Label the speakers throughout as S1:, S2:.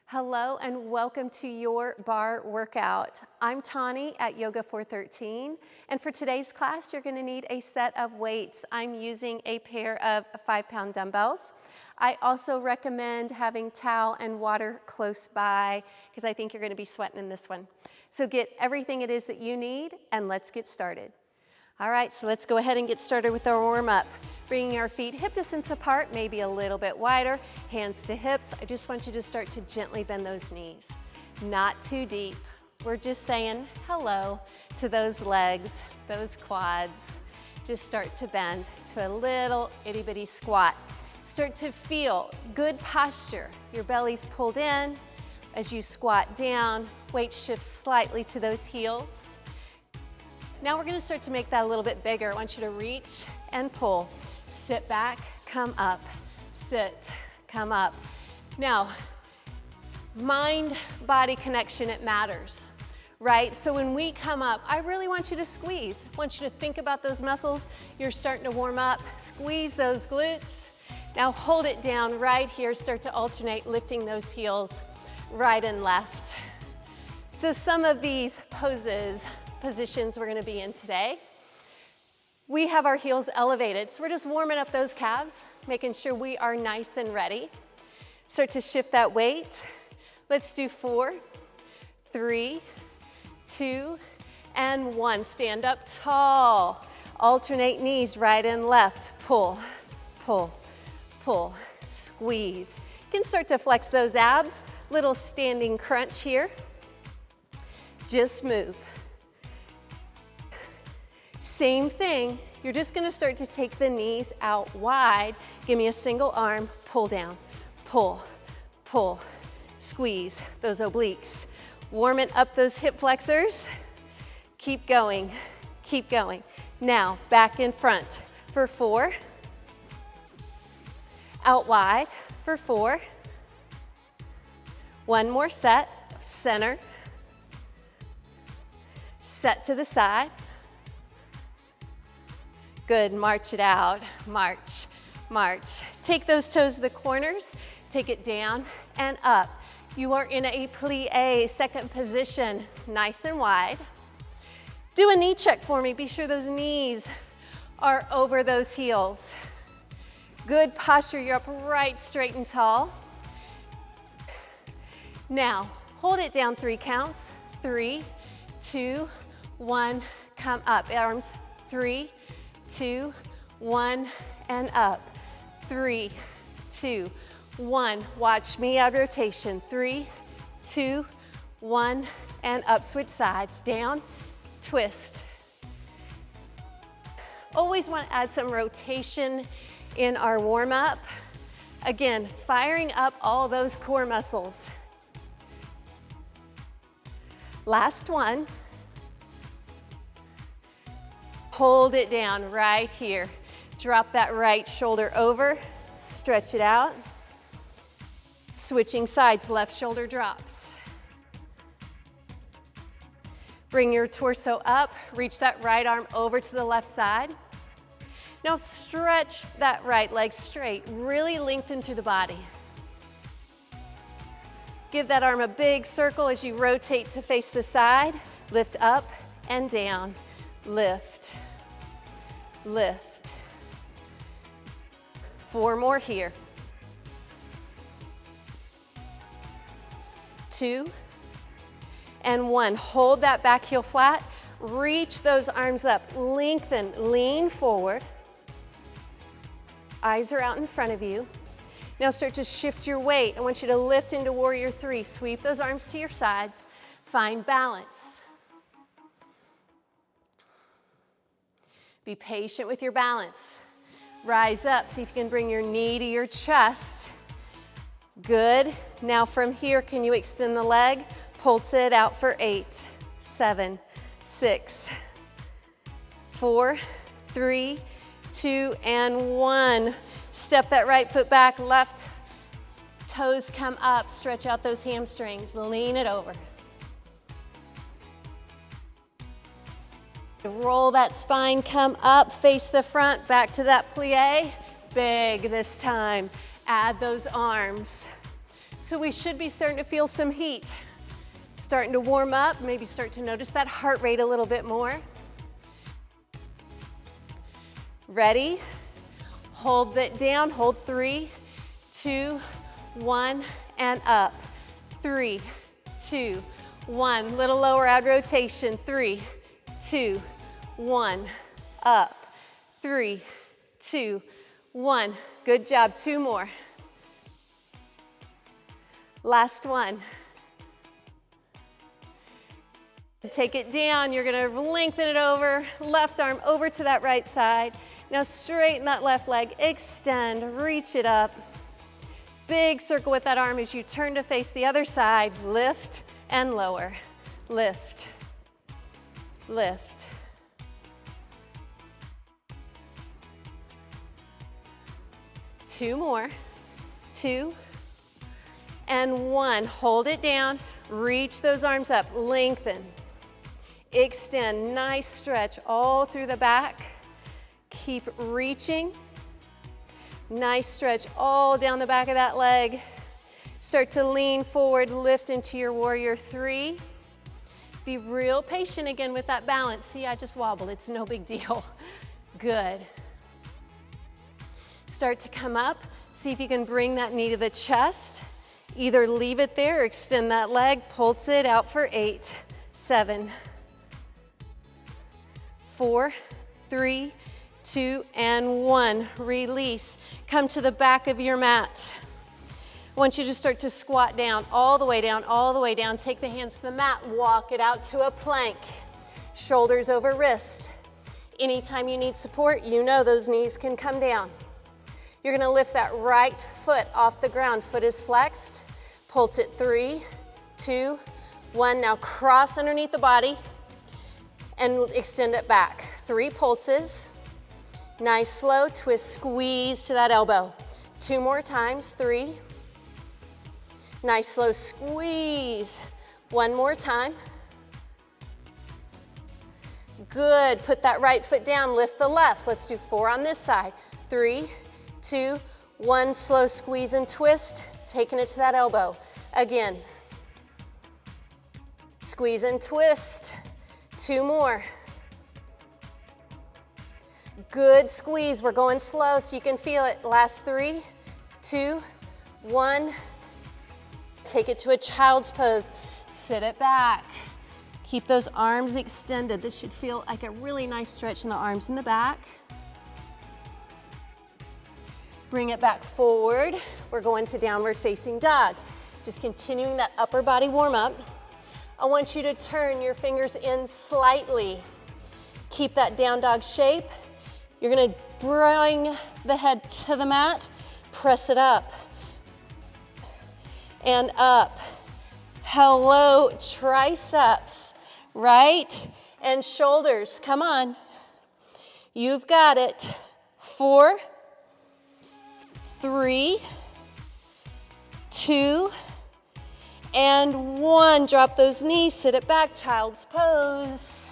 S1: Hello and welcome to your barre workout. I'm Tauni at Yoga 413, and for today's class you're going to need a set of weights. I'm using a pair of 5-pound dumbbells. I also recommend having towel and water close by because I think you're going to be sweating in this one. So get everything it is that you need and let's get started. All right, so let's go ahead and get started with our warm-up. Bringing our feet hip distance apart, maybe a little bit wider, hands to hips. I just want you to start to gently bend those knees. Not too deep. We're just saying hello to those legs, those quads. Just start to bend to a little itty bitty squat. Start to feel good posture. Your belly's pulled in. As you squat down, weight shifts slightly to those heels. Now we're gonna start to make that a little bit bigger. I want you to reach and pull. Sit back, come up, sit, come up. Now, mind-body connection, it matters, right? So when we come up, I really want you to squeeze. I want you to think about those muscles. You're starting to warm up. Squeeze those glutes. Now hold it down right here. Start to alternate, lifting those heels right and left. So some of these positions we're gonna be in today, we have our heels elevated, so we're just warming up those calves, making sure we are nice and ready. Start to shift that weight. Let's do 4, 3, 2, and 1. Stand up tall. Alternate knees right and left. Pull, pull, pull, squeeze. You can start to flex those abs. Little standing crunch here. Just move. Same thing, you're just gonna start to take the knees out wide. Give me a single arm, pull down, pull, pull, squeeze those obliques. Warming up those hip flexors. Keep going, keep going. Now, back in front for 4. Out wide for 4. One more set, center. Set to the side. Good, march it out, march, march. Take those toes to the corners, take it down and up. You are in a plie, second position, nice and wide. Do a knee check for me, be sure those knees are over those heels. Good posture, you're up right, straight and tall. Now, hold it down 3 counts. 3, 2, 1, come up. Arms, 3, 2, 1, and up. 3, 2, 1. Watch me add rotation. 3, 2, 1, and up. Switch sides. Down, twist. Always want to add some rotation in our warm-up. Again, firing up all those core muscles. Last one. Hold it down right here. Drop that right shoulder over, stretch it out. Switching sides, left shoulder drops. Bring your torso up, reach that right arm over to the left side. Now stretch that right leg straight, really lengthen through the body. Give that arm a big circle as you rotate to face the side. Lift up and down, lift. Lift. 4 more here. 2 and 1. Hold that back heel flat. Reach those arms up. Lengthen, lean forward. Eyes are out in front of you. Now start to shift your weight. I want you to lift into warrior 3. Sweep those arms to your sides. Find balance. Be patient with your balance. Rise up, see if you can bring your knee to your chest. Good. Now from here, can you extend the leg? Pulse it out for 8, 7, 6, 4, 3, 2, and 1. Step that right foot back, left toes come up. Stretch out those hamstrings, lean it over. Roll that spine, come up, face the front, back to that plie. Big this time. Add those arms. So we should be starting to feel some heat. Starting to warm up, maybe start to notice that heart rate a little bit more. Ready? Hold it down, hold 3, 2, 1, and up. 3, 2, 1. Little lower ab rotation. 3, 2, 1. Up. 3, 2, 1. Good job. 2 more. Last one. Take it down. You're going to lengthen it over. Left arm over to that right side. Now straighten that left leg. Extend. Reach it up. Big circle with that arm as you turn to face the other side. Lift and lower. Lift. Lift. Two more. 2 and 1. Hold it down. Reach those arms up. Lengthen. Extend. Nice stretch all through the back. Keep reaching. Nice stretch all down the back of that leg. Start to lean forward, lift into your warrior 3. Be real patient again with that balance. See, I just wobbled. It's no big deal. Good. Start to come up. See if you can bring that knee to the chest. Either leave it there or extend that leg. Pulse it out for 8, 7, 4, 3, 2, and 1. Release. Come to the back of your mat. I want you to start to squat down, all the way down, all the way down. Take the hands to the mat, walk it out to a plank. Shoulders over wrist. Anytime you need support, you know those knees can come down. You're gonna lift that right foot off the ground. Foot is flexed. Pulse it 3, 2, 1. Now cross underneath the body and extend it back. 3 pulses. Nice slow twist, squeeze to that elbow. 2 more times, 3. Nice slow squeeze. 1 more time. Good, put that right foot down, lift the left. Let's do 4 on this side. 3, 2, 1, slow squeeze and twist, taking it to that elbow. Again. Squeeze and twist. 2 more. Good squeeze, we're going slow so you can feel it. Last 3, 2, 1. Take it to a child's pose. Sit it back. Keep those arms extended. This should feel like a really nice stretch in the arms in the back. Bring it back forward. We're going to downward facing dog. Just continuing that upper body warm up. I want you to turn your fingers in slightly. Keep that down dog shape. You're gonna bring the head to the mat, press it up and up. Hello, triceps, right? And shoulders, come on. You've got it. 4, 3, 2, and 1. Drop those knees, sit it back, child's pose.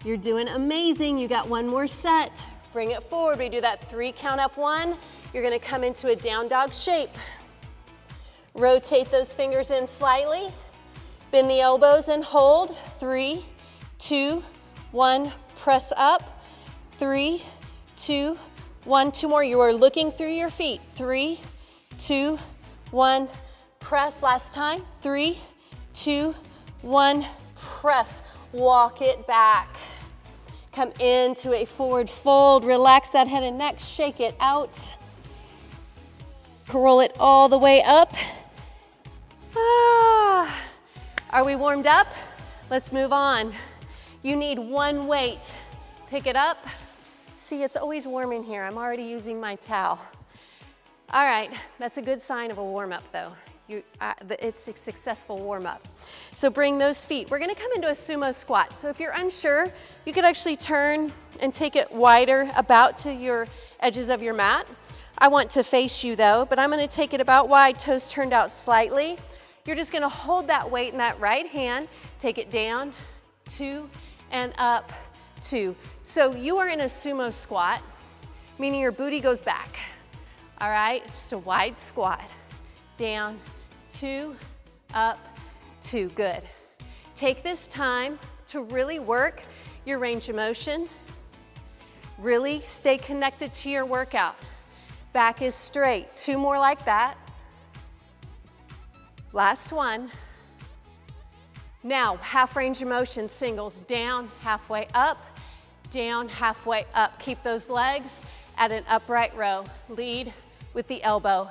S1: You're doing amazing. You got 1 more set. Bring it forward. We do that 3 count up 1. You're gonna come into a down dog shape. Rotate those fingers in slightly. Bend the elbows and hold. 3, 2, 1. Press up. 3, 2, 1. 2 more. You are looking through your feet. 3, 2, 1. Press. Last time. 3, 2, 1. Press. Walk it back. Come into a forward fold. Relax that head and neck. Shake it out. Roll it all the way up. Are we warmed up? Let's move on. You need 1 weight. Pick it up. See, it's always warm in here. I'm already using my towel. All right, that's a good sign of a warm-up though. It's a successful warm-up. So bring those feet. We're gonna come into a sumo squat. So if you're unsure, you could actually turn and take it wider about to your edges of your mat. I want to face you though, but I'm gonna take it about wide, toes turned out slightly. You're just gonna hold that weight in that right hand, take it down, 2, and up, 2. So you are in a sumo squat, meaning your booty goes back. All right, it's just a wide squat. down, 2, up, 2. Good. Take this time to really work your range of motion. Really stay connected to your workout. Back is straight. 2 more like that. Last one. Now, half range of motion, singles, down, halfway up, down, halfway up. Keep those legs at an upright row. Lead with the elbow.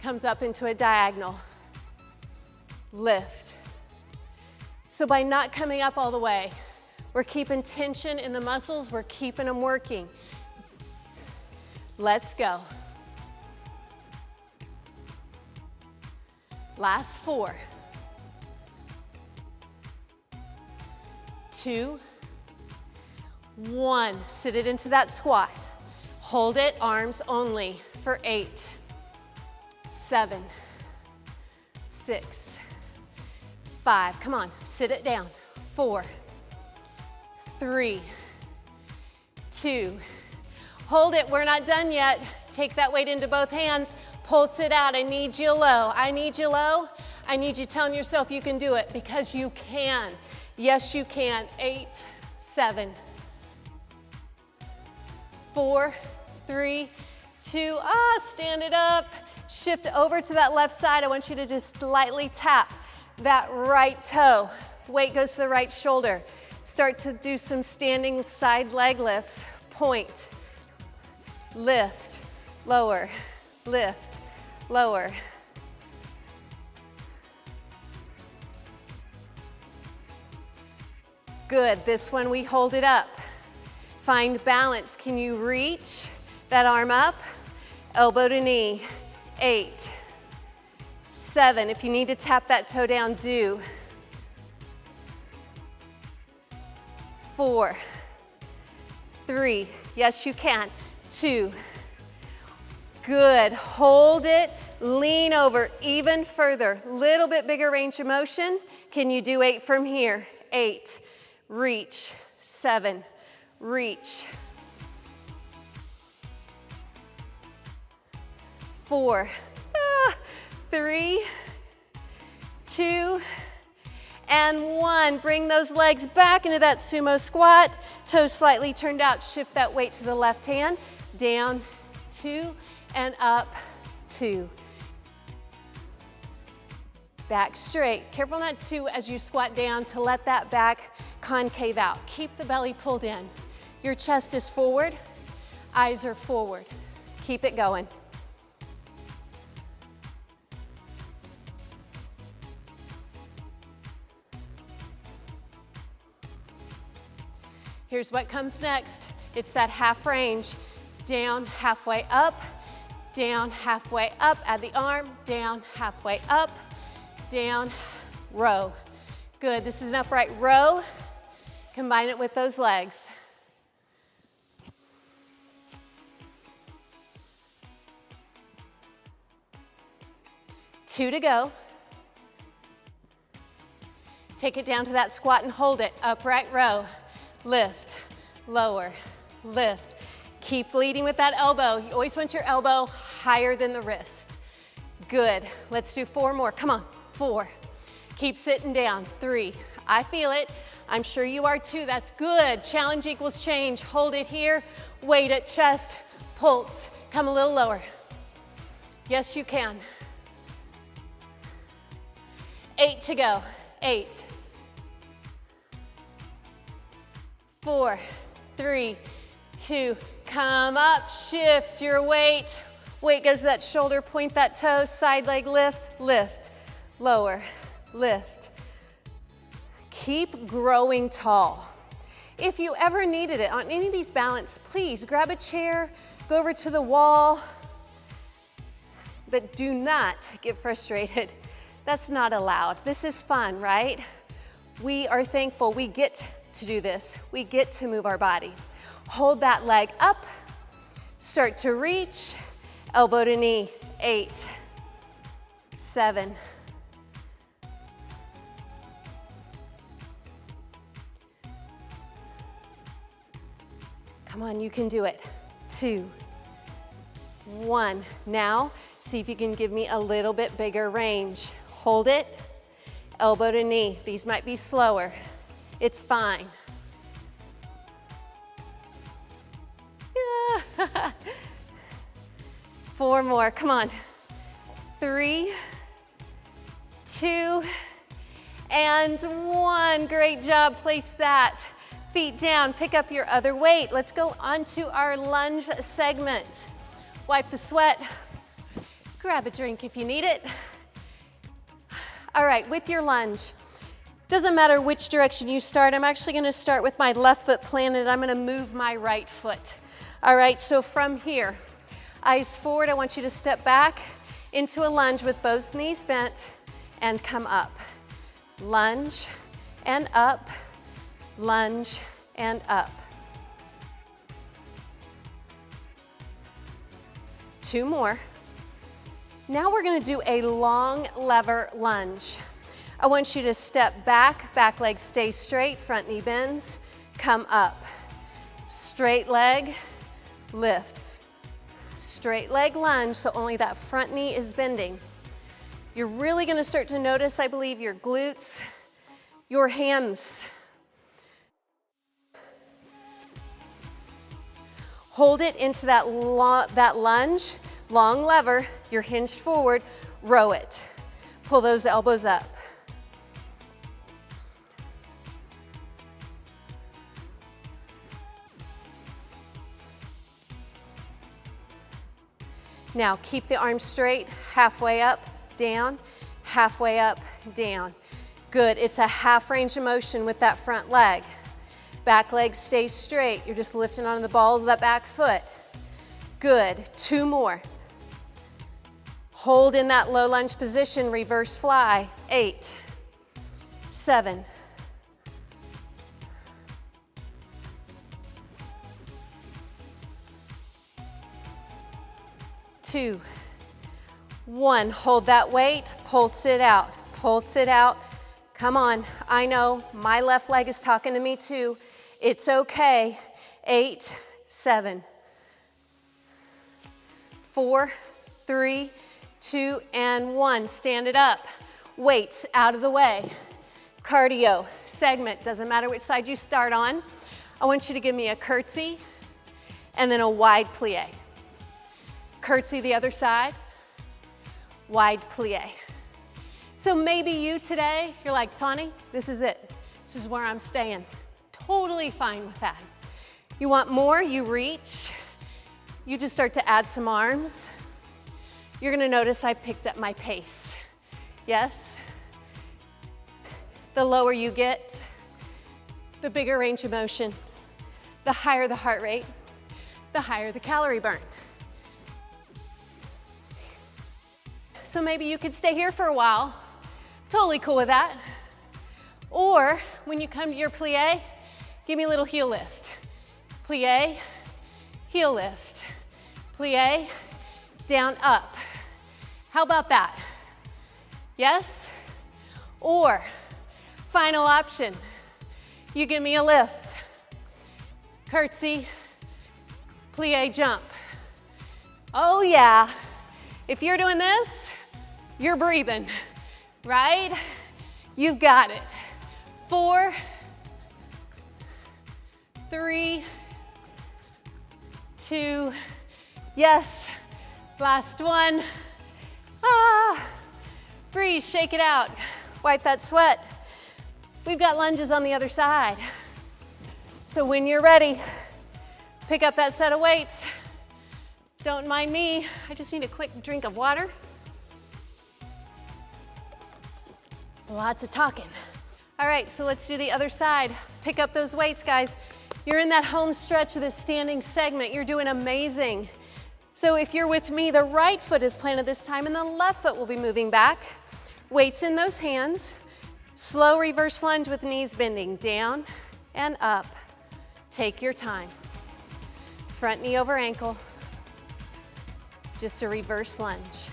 S1: Comes up into a diagonal. Lift. So by not coming up all the way, we're keeping tension in the muscles, we're keeping them working. Let's go. Last 4. 2, 1. Sit it into that squat. Hold it, arms only, for 8, 7, 6, 5. Come on, sit it down. 4, 3, 2. Hold it, we're not done yet. Take that weight into both hands. Pulse it out. I need you low. I need you low. I need you telling yourself you can do it, because you can. Yes, you can. 8, 7, 4, 3, 2. Stand it up. Shift over to that left side. I want you to just lightly tap that right toe. Weight goes to the right shoulder. Start to do some standing side leg lifts. Point, lift, lower, lift, lower. Good. This one we hold it up. Find balance. Can you reach that arm up? Elbow to knee. 8, 7. If you need to tap that toe down, do. 4, 3. Yes, you can. 2. Good. Hold it. Lean over even further. Little bit bigger range of motion. Can you do 8 from here? 8. Reach. 7. Reach. 4, 3, 2, and 1. Bring those legs back into that sumo squat. Toes slightly turned out. Shift that weight to the left hand. Down, 2, and up, 2. Back straight. Careful not to, as you squat down, to let that back concave out. Keep the belly pulled in. Your chest is forward. Eyes are forward. Keep it going. Here's what comes next. It's that half range. Down, halfway up, down, halfway up. Add the arm, down, halfway up, down, row. Good. This is an upright row. Combine it with those legs. Two to go. Take it down to that squat and hold it. Upright row. Lift, lower, lift. Keep leading with that elbow. You always want your elbow higher than the wrist. Good. Let's do 4 more. Come on. 4. Keep sitting down. 3. I feel it. I'm sure you are too. That's good. Challenge equals change. Hold it here. Weight at chest. Pulse. Come a little lower. Yes, you can. 8 to go. 8. 4, 3, 2, come up, shift your weight. Weight goes to that shoulder, point that toe, side leg lift, lift, lower, lift. Keep growing tall. If you ever needed it on any of these balance, please grab a chair, go over to the wall, but do not get frustrated. That's not allowed. This is fun, right? We are thankful we get to do this. We get to move our bodies. Hold that leg up, start to reach, elbow to knee. 8, 7, 2, 1. Now, See if you can give me a little bit bigger range. Hold it, elbow to knee. These might be slower. It's fine. Yeah. 4 more, come on. 3, 2, and 1. Great job, place that. Feet down, pick up your other weight. Let's go on to our lunge segment. Wipe the sweat, grab a drink if you need it. All right, with your lunge, doesn't matter which direction you start. I'm actually gonna start with my left foot planted. I'm gonna move my right foot. All right, so from here, eyes forward, I want you to step back into a lunge with both knees bent and come up. Lunge and up, lunge and up. 2 more. Now we're gonna do a long lever lunge. I want you to step back leg stays straight, front knee bends, come up. Straight leg, lift. Straight leg lunge, so only that front knee is bending. You're really gonna start to notice, I believe, your glutes, your hams. Hold it into that lunge, long lever, you're hinged forward, row it. Pull those elbows up. Now keep the arms straight, halfway up, down, halfway up, down. Good, it's a half range of motion with that front leg. Back leg stays straight, you're just lifting onto the balls of that back foot. Good, 2 more. Hold in that low lunge position, reverse fly. 8, 7, 2, 1. Hold that weight, pulse it out, pulse it out. Come on, I know my left leg is talking to me too. It's okay. 8, 7, 4, 3, 2, and 1. Stand it up. Weights out of the way. Cardio segment, doesn't matter which side you start on. I want you to give me a curtsy and then a wide plie. Curtsy the other side, wide plie. So maybe you today, you're like, Tauni, this is it. This is where I'm staying. Totally fine with that. You want more, you reach. You just start to add some arms. You're gonna notice I picked up my pace. Yes? The lower you get, the bigger range of motion, the higher the heart rate, the higher the calorie burn. So maybe you could stay here for a while. Totally cool with that. Or when you come to your plie, give me a little heel lift. Plie, heel lift. Plie, down, up. How about that? Yes? Or final option, you give me a lift. Curtsy, plie, jump. Oh yeah, if you're doing this, you're breathing, right? You've got it. 4, 3, 2, yes, last one. Breathe, shake it out. Wipe that sweat. We've got lunges on the other side. So when you're ready, pick up that set of weights. Don't mind me, I just need a quick drink of water. Lots of talking. All right, so let's do the other side. Pick up those weights, guys. You're in that home stretch of this standing segment. You're doing amazing. So if you're with me, the right foot is planted this time and the left foot will be moving back. Weights in those hands. Slow reverse lunge with knees bending down and up. Take your time. Front knee over ankle. Just a reverse lunge.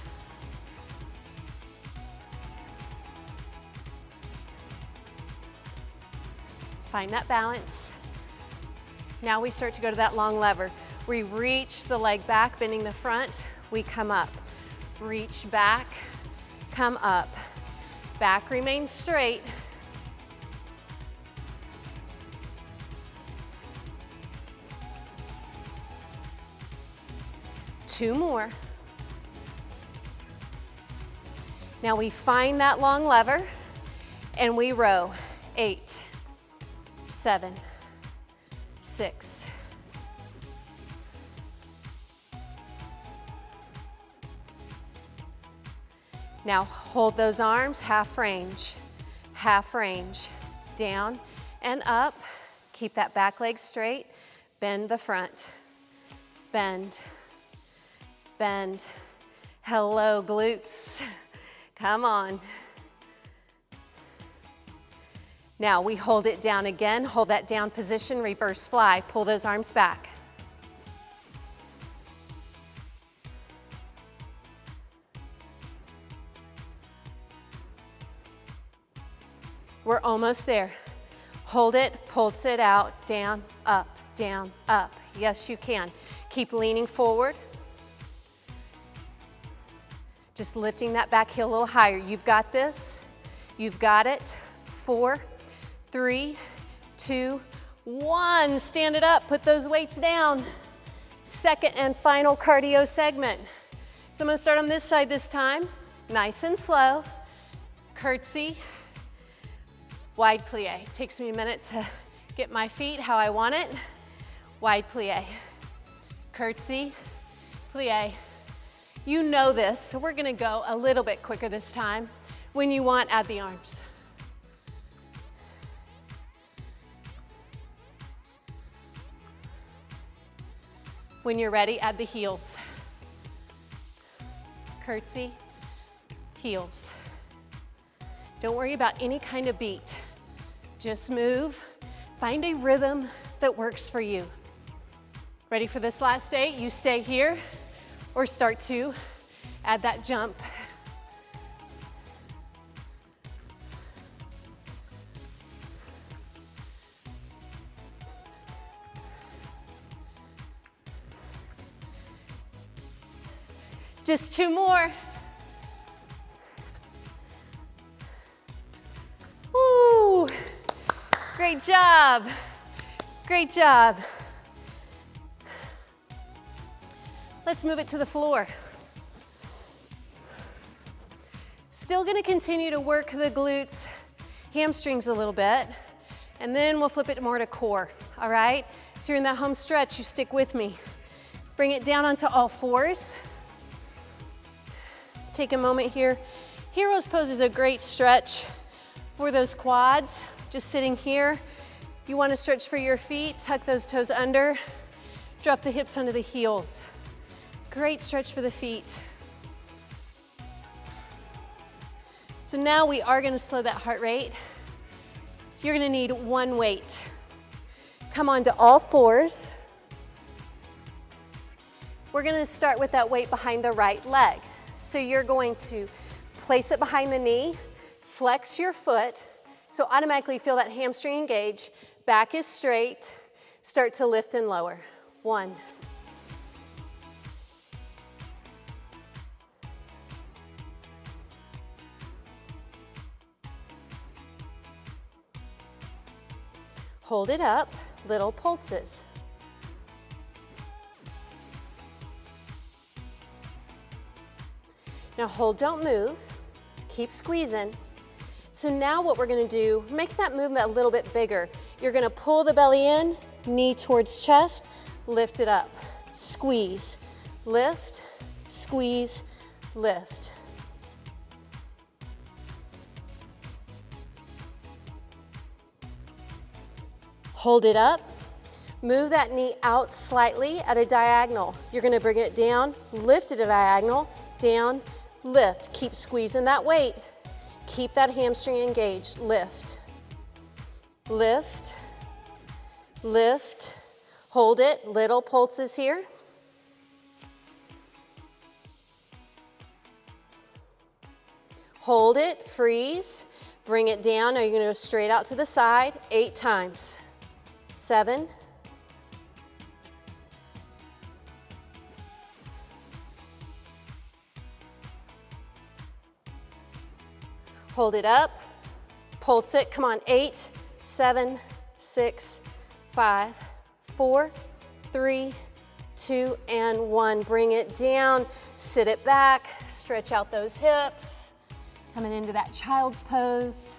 S1: Find that balance. Now we start to go to that long lever. We reach the leg back, bending the front. We come up. Reach back, come up. Back remains straight. Two more. Now we find that long lever and we row. 8, 7, 6. Now hold those arms, half range, down and up. Keep that back leg straight, bend the front, bend, bend. Hello, glutes. Come on. Now we hold it down again, hold that down position, reverse fly, pull those arms back. We're almost there. Hold it, pulse it out, down, up, down, up. Yes, you can. Keep leaning forward. Just lifting that back heel a little higher. You've got this. You've got it. 4, 3, 2, 1. Stand it up. Put those weights down. Second and final cardio segment. So I'm going to start on this side this time. Nice and slow. Curtsy. Wide plie. Takes me a minute to get my feet how I want it. Wide plie. Curtsy. Plie. You know this, so we're going to go a little bit quicker this time. When you want, add the arms. When you're ready, add the heels. Curtsy, heels. Don't worry about any kind of beat. Just move. Find a rhythm that works for you. Ready for this last 8? You stay here or start to add that jump. Just 2 more. Woo! Great job. Great job. Let's move it to the floor. Still gonna continue to work the glutes, hamstrings a little bit, and then we'll flip it more to core, all right? So you're in that home stretch, you stick with me. Bring it down onto all 4s. Take a moment here. Hero's pose is a great stretch for those quads. Just sitting here. You wanna stretch for your feet, tuck those toes under, drop the hips onto the heels. Great stretch for the feet. So now we are gonna slow that heart rate. So you're gonna need 1 weight. Come on to all 4s. We're gonna start with that weight behind the right leg. So you're going to place it behind the knee, flex your foot, so automatically feel that hamstring engage. Back is straight, start to lift and lower. 1. Hold it up, little pulses. Now hold, don't move, keep squeezing. So now what we're gonna do, make that movement a little bit bigger. You're gonna pull the belly in, knee towards chest, lift it up, squeeze, lift, squeeze, lift. Hold it up, move that knee out slightly at a diagonal. You're gonna bring it down, lift it at a diagonal, down, lift. Keep squeezing that weight. Keep that hamstring engaged. Lift, lift, lift. Hold it, little pulses here. Hold it, freeze, bring it down. Now you're gonna go straight out to the side, 8 times. 7, Hold it up, pulse it, come on, 8, 7, 6, 5, 4, 3, 2, and 1. Bring it down, sit it back, stretch out those hips, coming into that child's pose.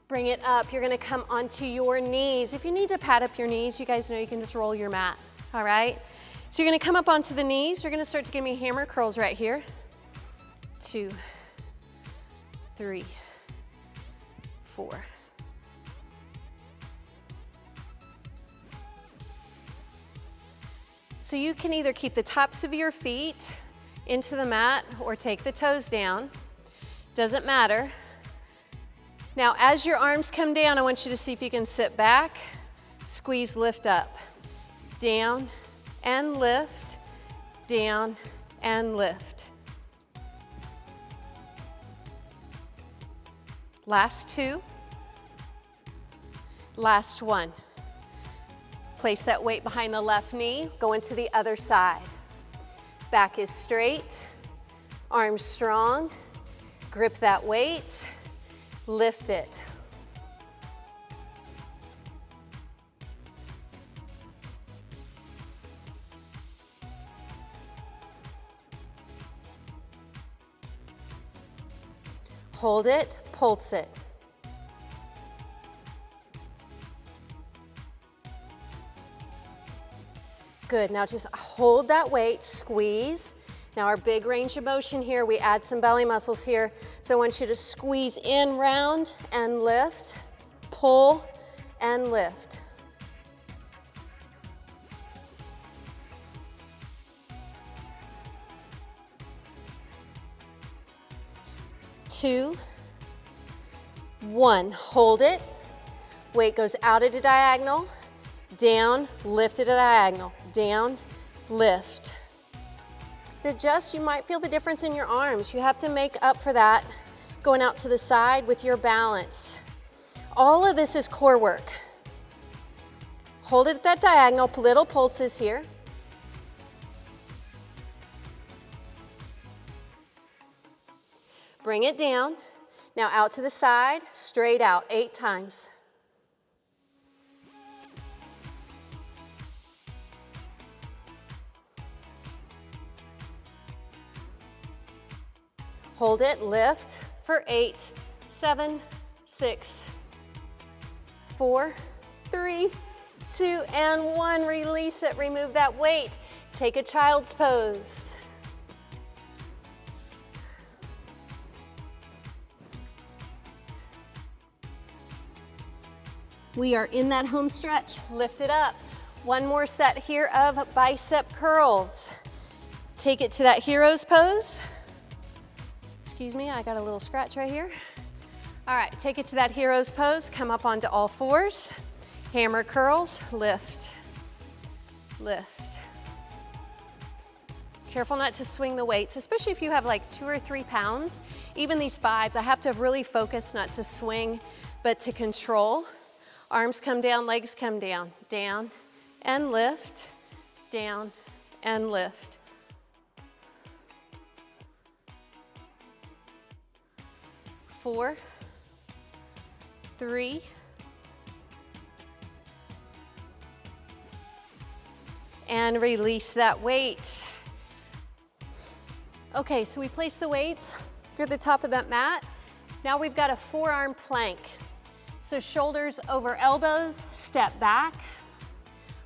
S1: Bring it up, you're gonna come onto your knees. If you need to pad up your knees, you guys know you can just roll your mat, all right? So you're gonna come up onto the knees, you're gonna start to give me hammer curls right here. 2, 3, 4. So you can either keep the tops of your feet into the mat or take the toes down, doesn't matter. Now, as your arms come down, I want you to see if you can sit back, squeeze, lift up, down and lift, down and lift. Last 2, last 1. Place that weight behind the left knee, go into the other side. Back is straight, arms strong, grip that weight, lift it. Hold it, pulse it. Good, now just hold that weight, squeeze. Now our big range of motion here, we add some belly muscles here. So I want you to squeeze in, round, and lift, pull, and lift. Two, 1, hold it. Weight goes out at a diagonal, down, lift at a diagonal, down, lift. To adjust, you might feel the difference in your arms. You have to make up for that going out to the side with your balance. All of this is core work. Hold it at that diagonal, little pulses here. Bring it down. Now out to the side, straight out, 8 times. Hold it, lift for 8, 7, 6, 4, 3, 2, and 1. Release it, remove that weight. Take a child's pose. We are in that home stretch. Lift it up. One more set here of bicep curls. Take it to that hero's pose. Excuse me, I got a little scratch right here. All right, take it to that hero's pose. Come up onto all fours. Hammer curls, lift, lift. Careful not to swing the weights, especially if you have like 2 or 3 pounds. Even these 5s, I have to really focus not to swing, but to control. Arms come down, legs come down, down and lift, down and lift. Four, 3, and release that weight. Okay, so we place the weights at the top of that mat. Now we've got a forearm plank. So shoulders over elbows, step back.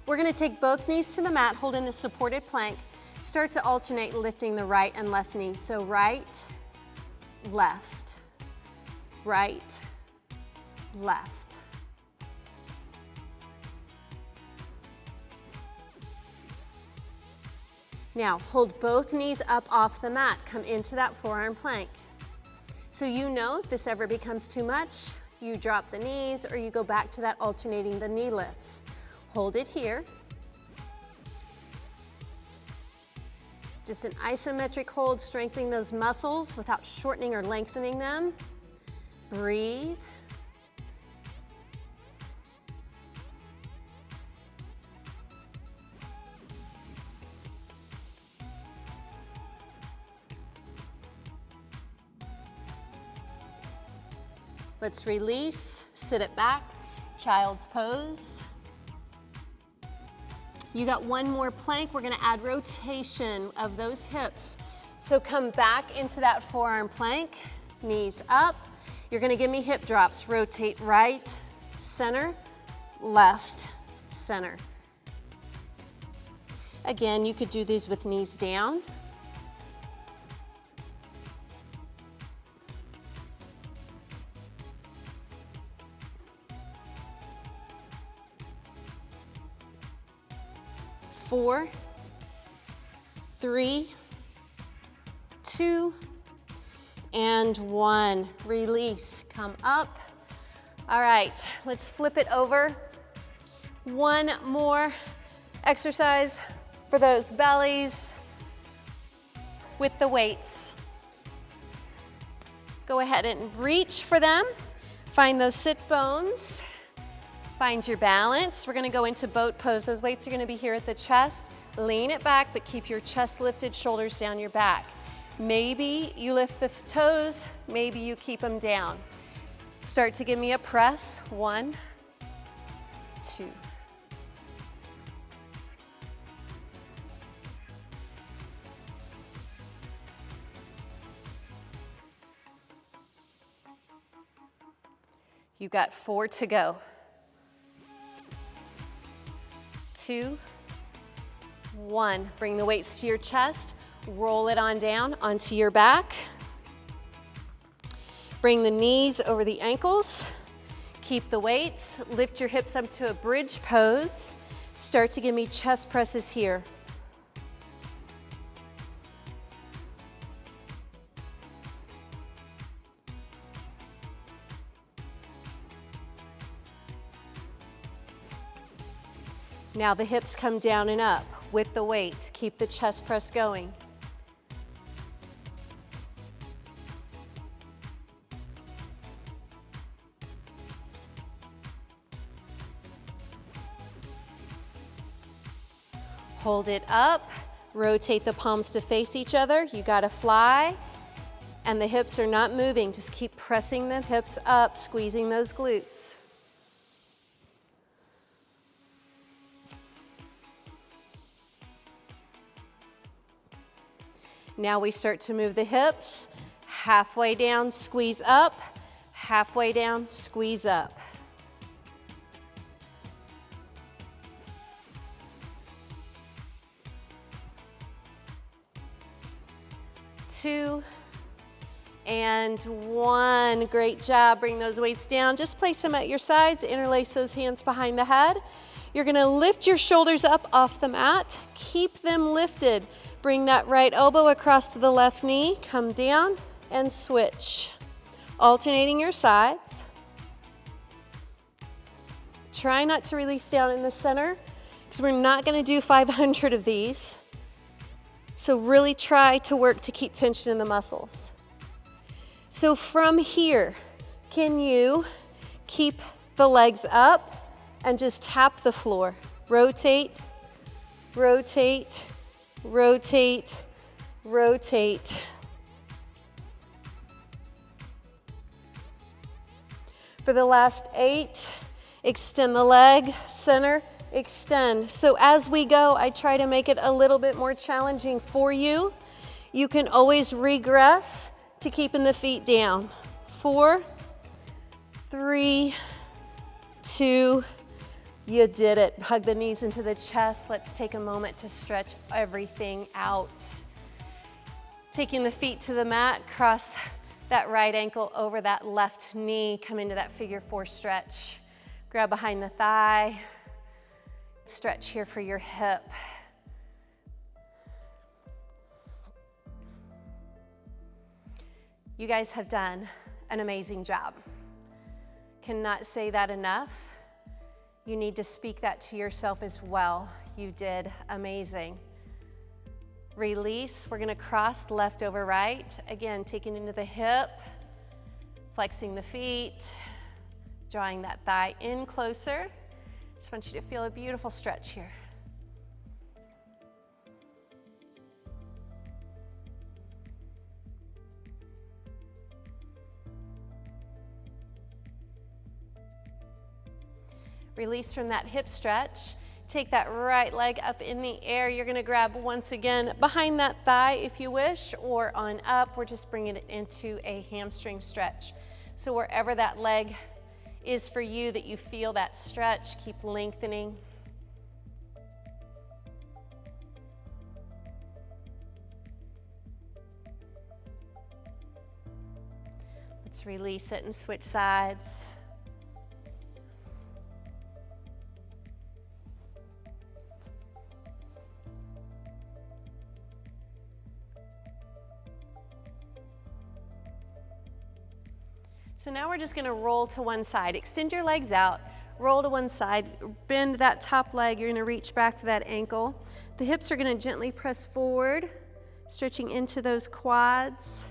S1: We're gonna take both knees to the mat, holding a supported plank. Start to alternate lifting the right and left knee. So right, left, right, left. Now hold both knees up off the mat. Come into that forearm plank. So you know if this ever becomes too much, you drop the knees or you go back to that alternating the knee lifts. Hold it here. Just an isometric hold, strengthening those muscles without shortening or lengthening them. Breathe. Let's release, sit it back, child's pose. You got one more plank. We're gonna add rotation of those hips. So come back into that forearm plank, knees up. You're gonna give me hip drops. Rotate right, center, left, center. Again, you could do these with knees down. Four, three, two, and one. Release, come up. All right, let's flip it over. One more exercise for those bellies with the weights. Go ahead and reach for them. Find those sit bones. Find your balance. We're gonna go into boat pose. Those weights are gonna be here at the chest. Lean it back, but keep your chest lifted, shoulders down your back. Maybe you lift the toes, maybe you keep them down. Start to give me a press. 1, 2. You got 4 to go. 2, 1. Bring the weights to your chest. Roll it on down onto your back. Bring the knees over the ankles. Keep the weights. Lift your hips up to a bridge pose. Start to give me chest presses here. Now the hips come down and up with the weight. Keep the chest press going. Hold it up. Rotate the palms to face each other. You gotta fly. And the hips are not moving. Just keep pressing the hips up, squeezing those glutes. Now we start to move the hips. Halfway down, squeeze up. Halfway down, squeeze up. Two, and one. Great job. Bring those weights down. Just place them at your sides. Interlace those hands behind the head. You're gonna lift your shoulders up off the mat. Keep them lifted. Bring that right elbow across to the left knee. Come down and switch. Alternating your sides. Try not to release down in the center because we're not gonna do 500 of these. So really try to work to keep tension in the muscles. So from here, can you keep the legs up and just tap the floor? Rotate, rotate, rotate, rotate. For the last 8, extend the leg, center, extend. So as we go, I try to make it a little bit more challenging for you. You can always regress to keeping the feet down. 4, 3, 2, you did it. Hug the knees into the chest. Let's take a moment to stretch everything out. Taking the feet to the mat, cross that right ankle over that left knee. Come into that figure 4 stretch. Grab behind the thigh. Stretch here for your hip. You guys have done an amazing job. Cannot say that enough. You need to speak that to yourself as well. You did amazing. Release. We're gonna cross left over right. Again, taking into the hip, flexing the feet, drawing that thigh in closer. Just want you to feel a beautiful stretch here. Release from that hip stretch. Take that right leg up in the air. You're gonna grab once again behind that thigh if you wish, or on up. We're just bringing it into a hamstring stretch. So wherever that leg is for you, that you feel that stretch, keep lengthening. Let's release it and switch sides. So now we're just gonna roll to one side. Extend your legs out, roll to one side, bend that top leg. You're gonna reach back for that ankle. The hips are gonna gently press forward, stretching into those quads.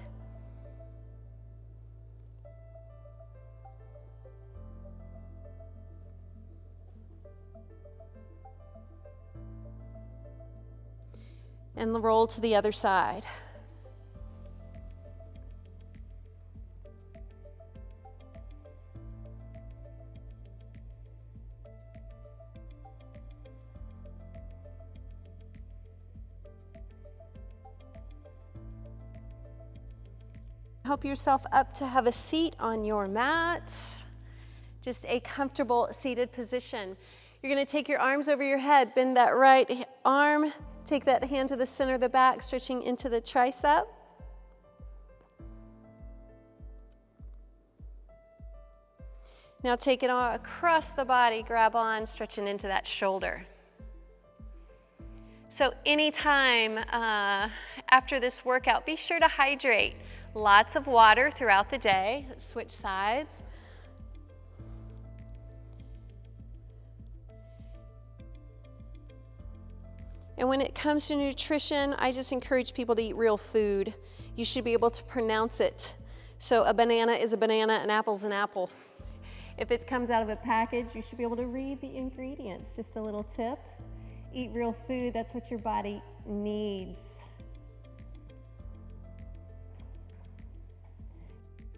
S1: And roll to the other side. Help yourself up to have a seat on your mat. Just a comfortable seated position. You're gonna take your arms over your head, bend that right arm, take that hand to the center of the back, stretching into the tricep. Now take it all across the body, grab on, stretching into that shoulder. So anytime after this workout, be sure to hydrate. Lots of water throughout the day. Let's switch sides. And when it comes to nutrition, I just encourage people to eat real food. You should be able to pronounce it. So a banana is a banana, an apple's an apple. If it comes out of a package, you should be able to read the ingredients. Just a little tip. Eat real food, that's what your body needs.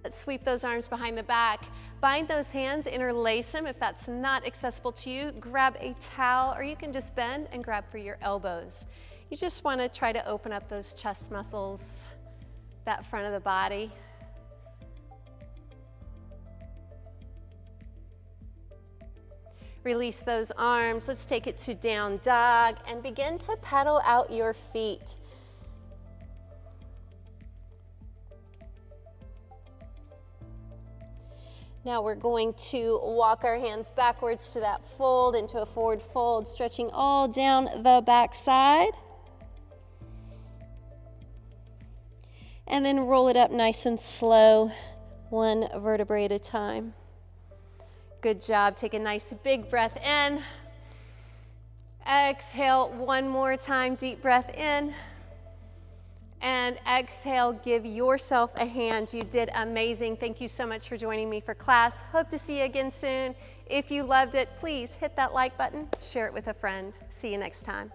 S1: Let's sweep those arms behind the back. Bind those hands, interlace them. If that's not accessible to you, grab a towel, or you can just bend and grab for your elbows. You just want to try to open up those chest muscles, that front of the body. Release those arms. Let's take it to down dog and begin to pedal out your feet. Now we're going to walk our hands backwards to that fold, into a forward fold, stretching all down the back side. And then roll it up nice and slow, one vertebrae at a time. Good job. Take a nice big breath in. Exhale one more time, deep breath in. And exhale, give yourself a hand. You did amazing. Thank you so much for joining me for class. Hope to see you again soon. If you loved it, please hit that like button, share it with a friend. See you next time.